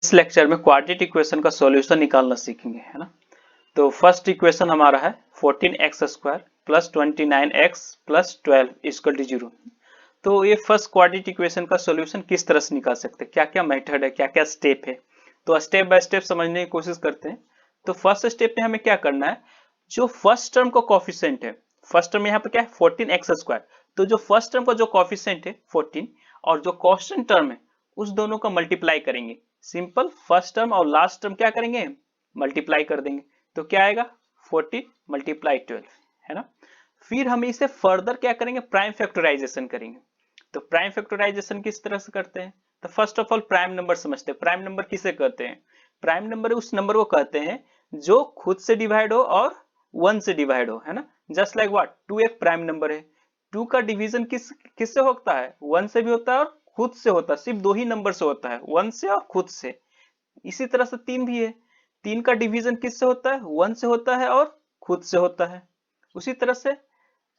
इस लेक्चर में quadratic equation का सॉल्यूशन निकालना सीखेंगे, है ना। तो फर्स्ट इक्वेशन हमारा है 14x² plus 29x plus 12 equal to 0। तो ये फर्स्ट क्वाड्रेटिक इक्वेशन का सॉल्यूशन किस तरह से निकाल सकते हैं, क्या क्या मेथड है, क्या क्या स्टेप है, तो स्टेप बाय स्टेप समझने की कोशिश करते हैं। तो फर्स्ट स्टेप में हमें क्या करना है, जो फर्स्ट टर्म का कोफिशिएंट है, फर्स्ट टर्म यहाँ पर क्या है 14x², तो जो फर्स्ट टर्म का जो कोफिशिएंट है 14 और जो कांस्टेंट टर्म है उस दोनों का मल्टीप्लाई करेंगे। सिंपल, फर्स्ट टर्म और लास्ट टर्म क्या करेंगे, मल्टीप्लाई कर देंगे। तो क्या आएगा 14 मल्टीप्लाई 12, है ना। फिर हम इसे फर्दर क्या करेंगे, प्राइम फैक्टराइजेशन करेंगे। तो प्राइम फैक्टराइजेशन किस तरह से करते हैं, तो first of all prime number समझते हैं। प्राइम नंबर किसे कहते हैं, प्राइम नंबर उस नंबर को कहते हैं जो खुद से डिवाइड हो और 1 से डिवाइड हो, है ना। जस्ट लाइक व्हाट, 2 एक प्राइम नंबर है, 2 का डिवीजन किससे होता है, 1 से भी होता है और खुद से होता है, सिर्फ 2 ही नंबर से होता है, 1 से और खुद से। इसी तरह से 3 भी है, 3 का डिवीजन किससे होता है, 1 से होता है और खुद से होता है। उसी तरह से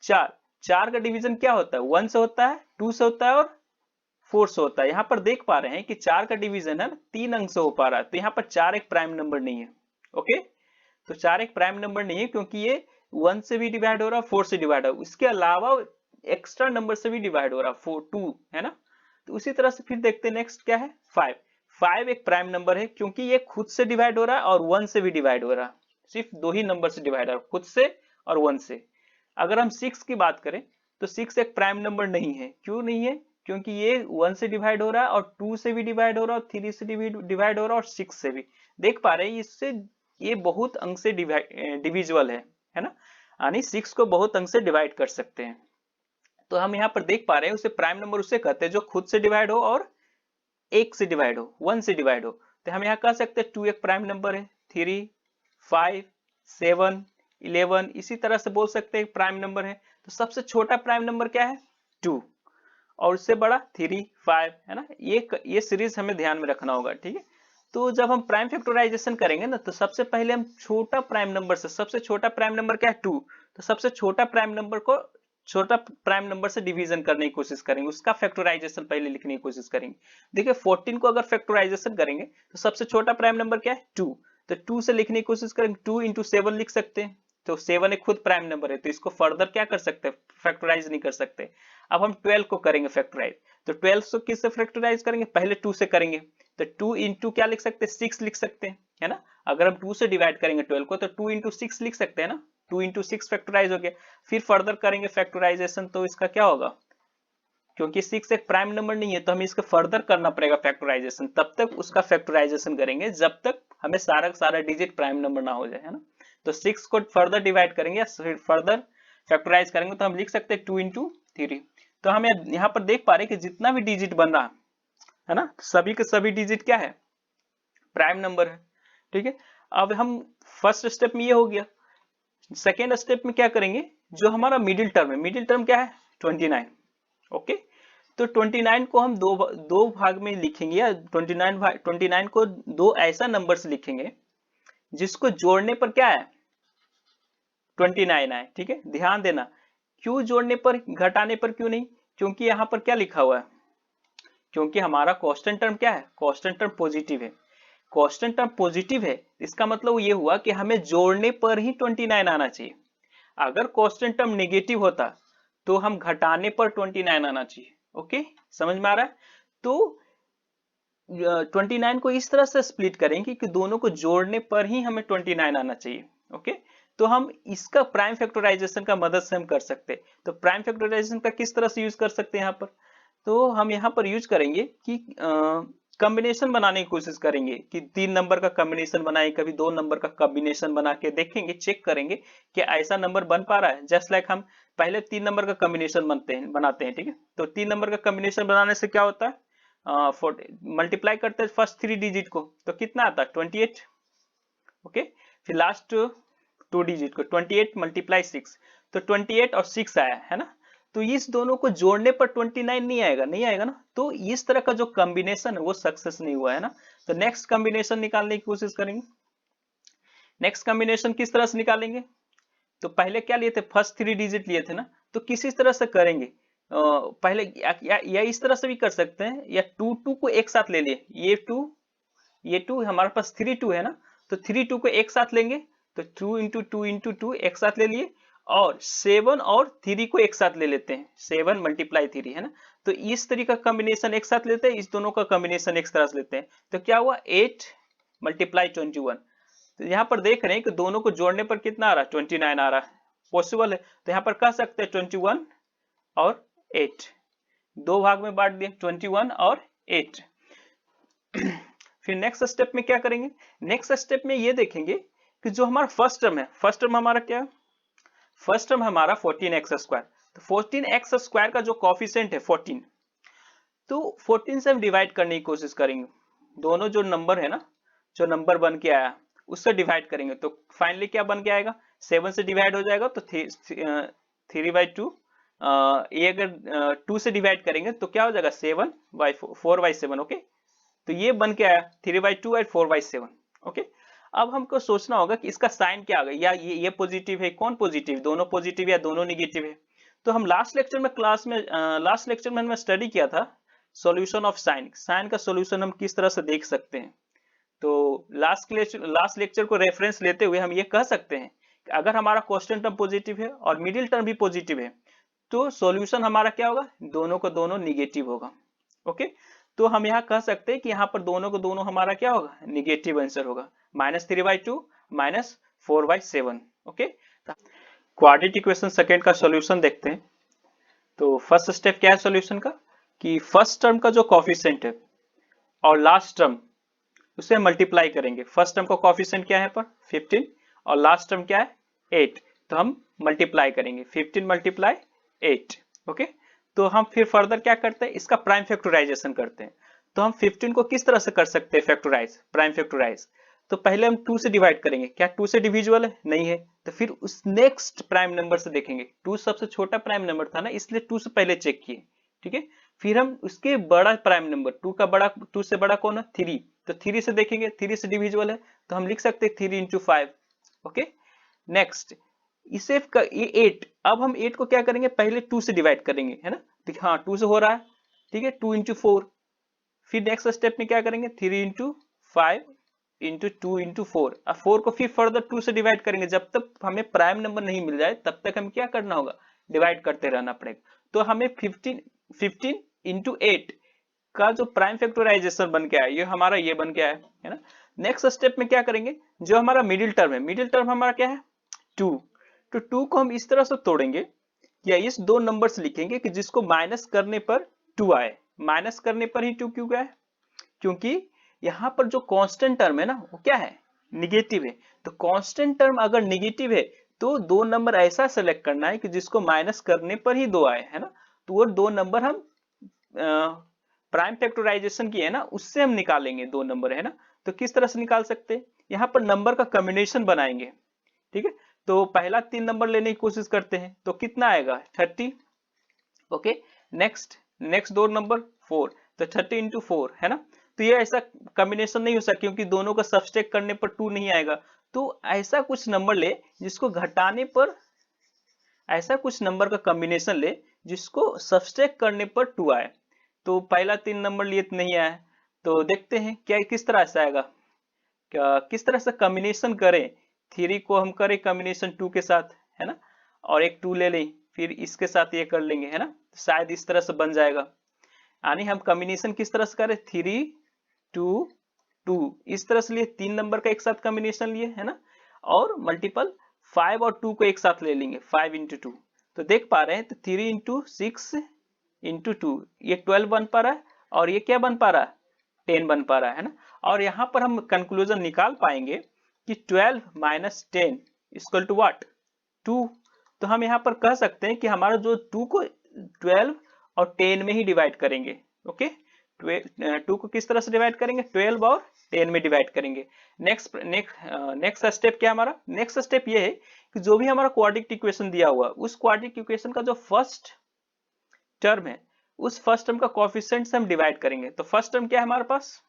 4 का डिवीजन क्या होता है, 1 से होता है, 2 से होता है और 4 से होता है। यहाँ पर देख पा रहे हैं कि 4 का डिवीजन है 3 अंक से हो पा रहा है, तो यहाँ पर 4 एक प्राइम नंबर नहीं है। ओके, तो 4 एक प्राइम नंबर नहीं है क्योंकि ये 1 से भी डिवाइड हो रहा है, 4 से डिवाइड हो रहा है, इसके अलावा एक्स्ट्रा नंबर से भी डिवाइड हो रहा है, 4 2, है ना। तो उसी तरह से फिर देखते हैं नेक्स्ट क्या है 5 एक प्राइम नंबर है क्योंकि ये खुद से डिवाइड हो रहा है और 1 से भी डिवाइड हो रहा है, सिर्फ 2 ही नंबर से डिवाइड हो रहा है, खुद से और 1 से। अगर हम 6 की बात करें तो 6 एक प्राइम नंबर नहीं है, क्यों नहीं है, क्योंकि ये 1 से डिवाइड हो रहा है और 2 से भी डिवाइड हो रहा है और 3 से डिवाइड हो रहा है और 6 से भी। देख पा रहे हैं इससे ये बहुत अंक से डिविजिबल है ना, यानी 6 को बहुत अंक से डिवाइड कर सकते हैं। तो हम यहाँ पर देख पा रहे हैं उसे प्राइम नंबर उसे कहते हैं जो खुद से डिवाइड हो और 1 से डिवाइड हो, 1 से डिवाइड हो। तो हम यहाँ कह सकते हैं 2 एक प्राइम नंबर है, 3 5 7 11 इसी तरह से बोल सकते हैं प्राइम नंबर है। तो सबसे छोटा प्राइम नंबर क्या है 2 और उससे बड़ा 3 5, है ना। ये सीरीज हमें ध्यान में रखना होगा, ठीक है। तो जब हम प्राइम फैक्टराइजेशन करेंगे ना, तो सबसे पहले हम छोटा प्राइम नंबर से, सबसे छोटा प्राइम नंबर क्या है 2, तो सबसे छोटा प्राइम नंबर को छोटा प्राइम नंबर से डिवीजन करने की कोशिश करेंगे, उसका फैक्टराइजेशन पहले लिखने की कोशिश करेंगे। देखिए 14 को अगर फैक्टराइजेशन करेंगे तो सबसे छोटा प्राइम नंबर क्या है 2, तो 2 से लिखने की कोशिश करेंगे, 2 इंटू 7 लिख सकते हैं, तो 7 एक खुद प्राइम नंबर है, तो इसको फर्दर क्या कर सकते हैं, फैक्टराइज नहीं कर सकते। अब हम 12 को करेंगे फैक्टराइज, तो 12 को किससे फैक्टराइज करेंगे, पहले 2 से करेंगे, तो 2 इंटू क्या लिख सकते हैं 6 लिख सकते हैं, है ना। अगर हम 2 से डिवाइड करेंगे 12 को तो 2 इंटू 6 लिख सकते हैं ना, 2 इंटू 6 फैक्टराइज हो गया। फिर फर्दर करेंगे फैक्टराइजेशन, तो इसका क्या होगा, क्योंकि 6 एक प्राइम नंबर नहीं है तो हमें इसका फर्दर करना पड़ेगा फैक्टराइजेशन, तब तक उसका फैक्टराइजेशन करेंगे जब तक हमें सारा डिजिट प्राइम नंबर ना हो जाए, है ना। तो 6 को फर्दर डिवाइड करेंगे या फर्दर फैक्टराइज करेंगे तो हम लिख सकते हैं 2 इंटू 3। तो हम यहाँ पर देख पा रहे हैं कि जितना भी डिजिट बन रहा है ना, सभी के सभी डिजिट क्या है, प्राइम नंबर है, ठीक है। अब हम फर्स्ट स्टेप में ये हो गया। सेकेंड स्टेप में क्या करेंगे, जो हमारा मिडिल टर्म है, मिडिल टर्म क्या है 29। ओके, तो 29 को हम दो भाग में लिखेंगे, या 29 को दो ऐसा नंबर से लिखेंगे जिसको जोड़ने पर क्या है 29 आए, ठीक है। ध्यान देना, क्यों जोड़ने पर, घटाने पर क्यों नहीं, क्योंकि यहां पर क्या लिखा हुआ है, क्योंकि हमारा कांस्टेंट टर्म क्या है, कांस्टेंट टर्म पॉजिटिव है। कांस्टेंट टर्म पॉजिटिव है, इसका मतलब ये हुआ कि हमें जोड़ने पर ही 29 आना चाहिए। अगर कांस्टेंट टर्म नेगेटिव होता तो हम घटाने पर 29 आना चाहिए। ओके, समझ में आ रहा है। तो 29 को इस तरह से स्प्लिट करेंगे कि दोनों को जोड़ने पर ही हमें 29 आना चाहिए। ओके, तो हम इसका प्राइम फैक्टराइजेशन का मदद से हम कर सकते हैं। तो प्राइम फैक्टराइजेशन का किस तरह से यूज कर सकते हैं यहाँ पर, तो हम यहाँ पर यूज करेंगे कि कॉम्बिनेशन बनाने की कोशिश करेंगे कि 3 नंबर का कॉम्बिनेशन बनाए, कभी 2 नंबर का कॉम्बिनेशन बना के देखेंगे, चेक करेंगे कि ऐसा नंबर बन पा रहा है। जस्ट लाइक हम पहले 3 नंबर का कॉम्बिनेशन बनाते हैं, ठीक है। तो 3 नंबर का कॉम्बिनेशन बनाने से क्या होता है, मल्टीप्लाई करते हैं फर्स्ट 3 डिजिट को, तो कितना आता है 28। ओके, फिर लास्ट 2 डिजिट को 28 मल्टीप्लाई 6, तो 28 और 6 आया, है ना। तो इस दोनों को जोड़ने पर 29 नहीं आएगा ना, तो इस तरह का जो कॉम्बिनेशन है वो सक्सेस नहीं हुआ, है ना। तो नेक्स्ट कॉम्बिनेशन निकालने की कोशिश करेंगे। नेक्स्ट कॉम्बिनेशन किस तरह से निकालेंगे, तो पहले क्या लिए थे, फर्स्ट 3 डिजिट लिए थे ना, तो किसी तरह से करेंगे। पहले या इस तरह से भी कर सकते हैं, या 2 2 को एक साथ ले लिए, ये 2 ये 2 हमारे पास 3 2 है ना, तो 3 2 को एक साथ लेंगे, तो 2 इंटू 2 इंटू 2 एक साथ ले लिए, और 7 और 3 को एक साथ ले लेते हैं, 7 मल्टीप्लाई 3 है ना। तो इस तरीके का कॉम्बिनेशन एक साथ लेते हैं, इस दोनों का कॉम्बिनेशन एक तरह से लेते हैं, तो क्या हुआ 8 मल्टीप्लाई 21। तो यहाँ पर देख रहे हैं कि दोनों को जोड़ने पर कितना आ रहा है, 29 आ रहा है, पॉसिबल है। तो यहाँ पर कह सकते हैं 21 और 8, दो भाग में बांट दिए, 21 और 8। फिर नेक्स्ट स्टेप में क्या करेंगे, नेक्स्ट स्टेप में ये देखेंगे कि जो हमारा फर्स्ट टर्म है, फर्स्ट टर्म हमारा क्या है, फर्स्ट टर्म हमारा 14x²। तो 14x² का जो कॉफिशिएंट है 14, तो 14 से हम डिवाइड करने की कोशिश करेंगे, दोनों जो नंबर है ना, जो नंबर बन के आया उससे डिवाइड करेंगे, तो फाइनली क्या बन के आएगा, 7 से डिवाइड हो जाएगा, तो 3/2, ये अगर 2 से डिवाइड करेंगे तो क्या हो जाएगा 4/7। ओके, तो ये बन के आया 3/2 और 4/7। ओके, अब हमको सोचना होगा कि इसका साइन क्या आ गया, या ये पॉजिटिव है, कौन पॉजिटिव, दोनों पॉजिटिव या दोनों निगेटिव है। तो हम लास्ट लेक्चर में हमने स्टडी किया था सॉल्यूशन ऑफ साइन, साइन का सॉल्यूशन हम किस तरह से देख सकते हैं। तो लास्ट लेक्चर को रेफरेंस लेते हुए हम ये कह सकते हैं कि अगर हमारा कांस्टेंट टर्म पॉजिटिव है और मिडिल टर्म भी पॉजिटिव है, तो सॉल्यूशन हमारा क्या होगा, दोनों को दोनों निगेटिव होगा। ओके, तो हम यहाँ कह सकते हैं कि यहाँ पर दोनों को दोनों हमारा क्या होगा, निगेटिव आंसर होगा, -3/2 -4/7। ओके, क्वाड्रेटिक इक्वेशन सेकंड का सॉल्यूशन देखते हैं। तो फर्स्ट स्टेप क्या है सॉल्यूशन का, कि फर्स्ट टर्म का जो कोएफिशिएंट है और लास्ट टर्म उसे मल्टीप्लाई करेंगे। फर्स्ट टर्म का कोएफिशिएंट क्या है पर 15 और लास्ट टर्म क्या है 8, तो हम मल्टीप्लाई करेंगे 15 मल्टीप्लाई 8। ओके, तो हम फिर फर्दर क्या करते हैं, इसका प्राइम फैक्टराइजेशन करते हैं। तो हम 15 को किस तरह से कर सकते हैं फैक्टराइज, प्राइम फैक्टराइज, तो पहले हम 2 से डिवाइड करेंगे, क्या 2 से डिविजिबल है, नहीं है, तो फिर उस नेक्स्ट प्राइम नंबर से देखेंगे, 2 सबसे छोटा प्राइम नंबर था ना, इसलिए 2 से पहले चेक किए, ठीक है। फिर हम उसके बड़ा प्राइम नंबर 2 से बड़ा कौन है 3, तो 3 से देखेंगे, 3 से डिविजिबल है, तो हम लिख सकते हैं 3 इंटू 5। ओके, नेक्स्ट इसे ये 8, अब हम 8 को क्या करेंगे, पहले 2 से डिवाइड करेंगे, है ना, तो हाँ 2 से हो रहा है, ठीक है, 2 इंटू 4। फिर नेक्स्ट स्टेप में क्या करेंगे, 3 इंटू 5 इंटू 2 इंटू 4, अब 4 को फिर फर्दर 2 से डिवाइड करेंगे, जब तक हमें प्राइम नंबर नहीं मिल जाए तब तक हमें क्या करना होगा, डिवाइड करते रहना पड़ेगा। तो हमें 15 इंटू 8 का जो प्राइम फैक्टराइजेशन बन के आया, ये हमारा ये बन के आया है ना। नेक्स्ट स्टेप में क्या करेंगे, जो हमारा मिडिल टर्म है, मिडिल टर्म हमारा क्या है 2, तो 2 को हम इस तरह से तोड़ेंगे या इस दो नंबर से लिखेंगे कि जिसको माइनस करने पर 2 आए, माइनस करने पर ही 2 क्यों गया, क्योंकि यहाँ पर जो कांस्टेंट टर्म है ना वो क्या है, निगेटिव है। तो कांस्टेंट टर्म अगर निगेटिव है तो दो नंबर ऐसा सेलेक्ट करना है कि जिसको माइनस करने पर ही 2 आए, है ना। तो वो दो नंबर हम प्राइम फैक्टराइजेशन किए है ना, उससे हम निकालेंगे दो नंबर, है ना। तो किस तरह से निकाल सकते हैं, यहाँ पर नंबर का कॉम्बिनेशन बनाएंगे, ठीक है। तो पहला 3 नंबर लेने की कोशिश करते हैं, तो कितना आएगा 30। ओके, नेक्स्ट दो नंबर 4, तो 30 इंटू 4, है ना। तो ये ऐसा कॉम्बिनेशन नहीं हो सकता क्योंकि दोनों का सबस्ट्रैक्ट करने पर 2 नहीं आएगा। तो ऐसा कुछ नंबर ले जिसको घटाने पर, ऐसा कुछ नंबर का कॉम्बिनेशन ले जिसको सबस्ट्रैक्ट करने पर 2 आए। तो पहला 3 नंबर लिए तो नहीं आया, तो देखते हैं क्या किस तरह से आएगा, क्या किस तरह से कॉम्बिनेशन करें। 3 को हम करें कॉम्बिनेशन 2 के साथ, है ना, और एक 2 ले लें, फिर इसके साथ ये कर लेंगे, है ना, शायद इस तरह से बन जाएगा। यानी हम कॉम्बिनेशन किस तरह से करें, 3 2 2, इस तरह से लिए 3 नंबर का एक साथ कॉम्बिनेशन लिए, है ना, और मल्टीपल 5 और 2 को एक साथ ले लेंगे, 5 इंटू 2। तो देख पा रहे हैं, तो 3 इंटू 6 इंटू 2, ये 12 बन पा रहा है, और ये क्या बन पा रहा है 10 बन पा रहा है ना। और यहाँ पर हम कंक्लूजन निकाल पाएंगे कि 12 माइनस 10 इक्वल टू व्हाट 2। तो हम यहाँ पर कह सकते हैं कि हमारा जो 2 को 12 और 10 में ही डिवाइड करेंगे। ओके, 2 को किस तरह से डिवाइड करेंगे, 12 और 10 में डिवाइड करेंगे। नेक्स्ट स्टेप क्या हमारा, नेक्स्ट स्टेप ये है कि जो भी हमारा क्वाड्रेटिक इक्वेशन दिया हुआ, उस क्वाड्रेटिक इक्वेशन का जो फर्स्ट टर्म है, उस फर्स्ट टर्म का कोएफिशिएंट से हम डिवाइड करेंगे। तो फर्स्ट टर्म क्या है हमारे पास,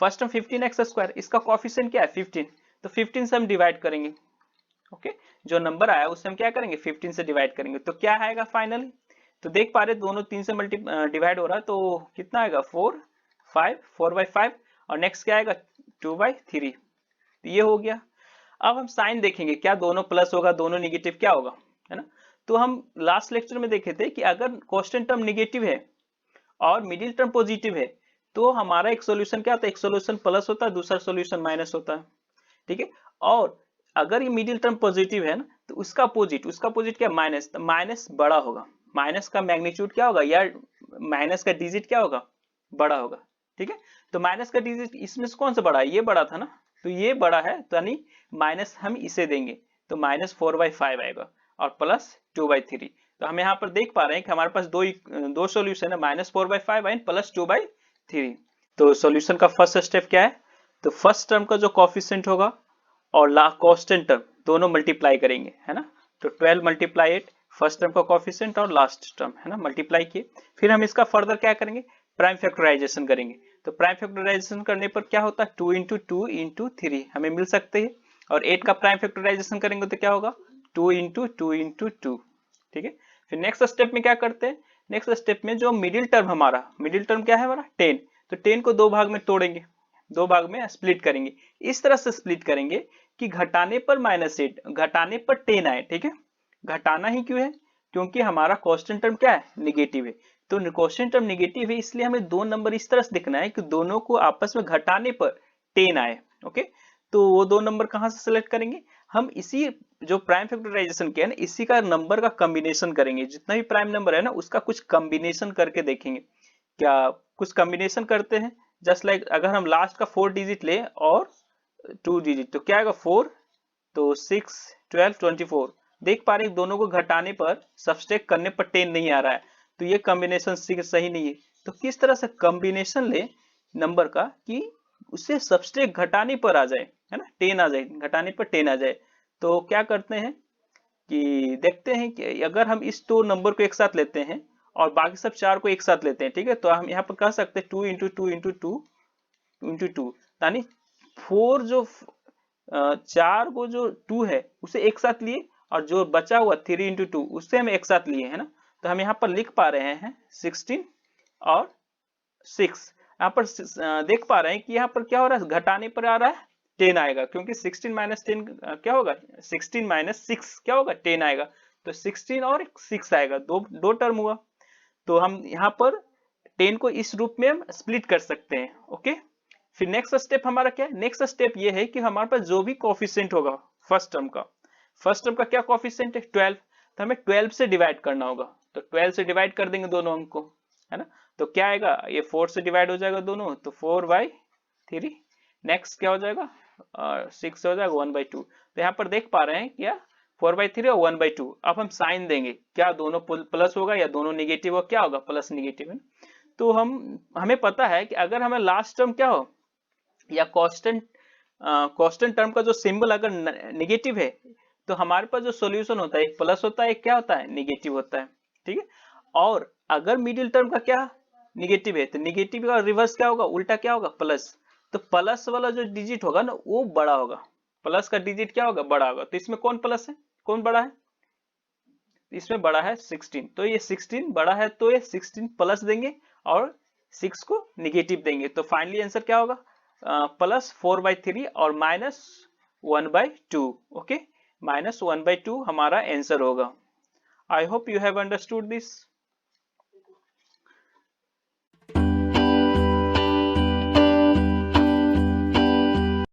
फर्स्ट टर्म 15x², इसका कोएफिशिएंट क्या है 15, तो 15 से हम डिवाइड करेंगे। ओके, जो नंबर आया उससे हम क्या करेंगे 15 से डिवाइड करेंगे, तो क्या आएगा फाइनली, तो देख पा रहे दोनों 3 से डिवाइड हो रहा है, तो कितना आएगा 4 5 4/5, और नेक्स्ट क्या आएगा 2/3, तो ये हो गया। अब हम साइन देखेंगे, क्या दोनों प्लस होगा दोनों निगेटिव क्या होगा, है ना। तो हम लास्ट लेक्चर में देखे थे कि अगर कांस्टेंट टर्म निगेटिव है और मिडिल टर्म पॉजिटिव है तो हमारा एक सॉल्यूशन क्या होता है, एक सॉल्यूशन प्लस होता है, दूसरा सॉल्यूशन माइनस होता है, ठीक है। और अगर ये मिडिल टर्म पॉजिटिव है ना तो उसका अपोजिट क्या, माइनस, तो माइनस बड़ा होगा, माइनस का मैग्नीट्यूड क्या होगा या माइनस का डिजिट क्या होगा, बड़ा होगा, ठीक है। तो माइनस का डिजिट इसमें से कौन सा बड़ा है, ये बड़ा था ना, तो ये बड़ा है तो यानी माइनस हम इसे देंगे तो -4/5 आएगा और +2/3। तो हम यहाँ पर देख पा रहे हैं कि हमारे पास दो सॉल्यूशन है, -4/5 एंड +2/3। तो सॉल्यूशन का फर्स्ट स्टेप क्या है, तो फर्स्ट टर्म का जो कोफिशिएंट होगा और कांस्टेंट टर्म दोनों मल्टीप्लाई करेंगे, है ना। तो 12 मल्टीप्लाई 8, फर्स्ट टर्म का कोफिशिएंट और लास्ट टर्म, है ना, मल्टीप्लाई किए। फिर हम इसका फर्दर क्या करेंगे, प्राइम फैक्टराइजेशन करेंगे। तो प्राइम फैक्टराइजेशन करने पर क्या होता है, 2 × 2 × 3 हमें मिल सकते हैं। और 8 का प्राइम फैक्टराइजेशन करेंगे तो क्या होगा, 2 × 2 × 2, ठीक है। फिर नेक्स्ट स्टेप में क्या करते हैं, नेक्स्ट स्टेप में जो मिडिल टर्म क्या है हमारा 10, तो 10 को दो भाग में तोड़ेंगे, दो भाग में स्प्लिट करेंगे। इस तरह से स्प्लिट करेंगे कि घटाने पर -8, घटाने पर 10 आए, ठीक है। घटाना ही क्यों है, क्योंकि हमारा कांस्टेंट टर्म क्या है, निगेटिव है। तो कांस्टेंट टर्म निगेटिव है इसलिए हमें दो नंबर इस तरह से दिखना है कि दोनों को आपस में घटाने पर 10 आए, ओके। तो वो दो नंबर कहां से सिलेक्ट करेंगे, हम इसी जो प्राइम फैक्टराइजेशन किया ना इसी का नंबर का कॉम्बिनेशन करेंगे, जितना भी प्राइम नंबर है ना उसका कुछ कॉम्बिनेशन करके देखेंगे, क्या कुछ कॉम्बिनेशन करते हैं। जस्ट लाइक अगर हम लास्ट का 4 डिजिट ले और 2 डिजिट तो क्या आएगा 4, तो 6 12 24, देख पा रहे हैं दोनों को घटाने पर सबट्रैक्ट करने पर 10 नहीं आ रहा है, तो ये कॉम्बिनेशन सही नहीं है। तो किस तरह से कॉम्बिनेशन ले नंबर का कि उससे सबट्रैक्ट घटाने पर आ जाए, है ना, 10 आ जाए, घटाने पर 10 आ जाए। तो क्या करते हैं कि देखते हैं कि अगर हम इस दो नंबर को एक साथ लेते हैं और बाकी सब चार को एक साथ लेते हैं, ठीक है, तो हम यहाँ पर कह सकते हैं 2 × 2 × 2 × 2, यानी 4 जो चार को जो 2 है उसे एक साथ लिए और जो बचा हुआ 3 × 2 उससे हम एक साथ लिए, है ना। तो हम यहाँ पर लिख पा रहे हैं 16 और 6। यहाँ पर देख पा रहे हैं कि यहाँ पर क्या हो रहा है, घटाने पर आ रहा है 10 आएगा, क्योंकि 16 - 10 क्या होगा, 16 - 6 क्या होगा, 10 आएगा। तो 16 और 6 आएगा, दो टर्म हुआ। तो हम यहाँ पर 10 को इस रूप में हम स्प्लिट कर सकते हैं, ओके। फिर नेक्स्ट स्टेप हमारा क्या है, नेक्स्ट स्टेप ये है कि हमारे पास जो भी कोफिशिएंट होगा फर्स्ट टर्म का क्या कोफिशिएंट है 12, तो हमें 12 से डिवाइड करना होगा। तो 12 से डिवाइड कर देंगे दोनों अंक को, है ना। तो क्या आएगा, ये 4 से डिवाइड हो जाएगा दोनों, तो 4/3। नेक्स्ट क्या हो जाएगा, 6 से हो जाएगा 1/2। तो यहाँ पर देख पा रहे हैं क्या 4/3 और 1/2। अब हम साइन देंगे, क्या दोनों प्लस होगा या दोनों निगेटिव होगा, क्या होगा, प्लस निगेटिव है। तो हमें पता है कि अगर हमें लास्ट टर्म क्या हो या कांस्टेंट टर्म का जो सिंबल अगर निगेटिव है तो हमारे पास जो सॉल्यूशन होता है एक प्लस होता है, एक क्या होता है, निगेटिव होता है, ठीक है। और अगर मिडिल टर्म का क्या निगेटिव है तो निगेटिव का रिवर्स क्या होगा, उल्टा क्या होगा, प्लस। तो प्लस वाला जो डिजिट होगा ना वो बड़ा होगा, प्लस का डिजिट क्या होगा, बड़ा होगा। तो इसमें कौन प्लस है, कौन बड़ा है, इसमें बड़ा है 16, तो ये 16 बड़ा है तो ये 16 प्लस देंगे और 6 को निगेटिव देंगे। तो फाइनली आंसर क्या होगा, +4/3 और -1/2, ओके, -1/2 हमारा आंसर होगा। I hope you have understood this.